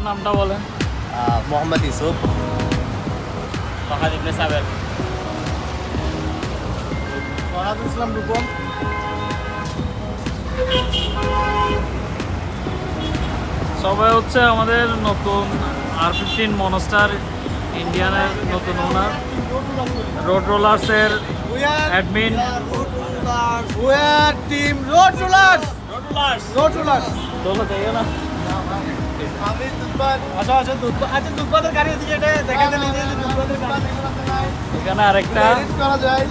নামটা বলেন। মোহাম্মদ ইউসুফ। ফাহাদ ইবনে সাবের। ফরহাদুল ইসলাম রূপম। সবাই হচ্ছে আমাদের নতুন R15 মনস্টার ইন্ডিয়ানের নতুন ওনার, রোড রোলার্সের admin. We are team Road Rollers. Road Rollers. দোলো যাইও না। আমি দুধবাদ। আচ্ছা দুধবাদের গাড়ি এদিকে এটা দেখাতে নিয়ে দুধবাদের গাড়ি। এখানে আরেকটা এডিট করা যায়।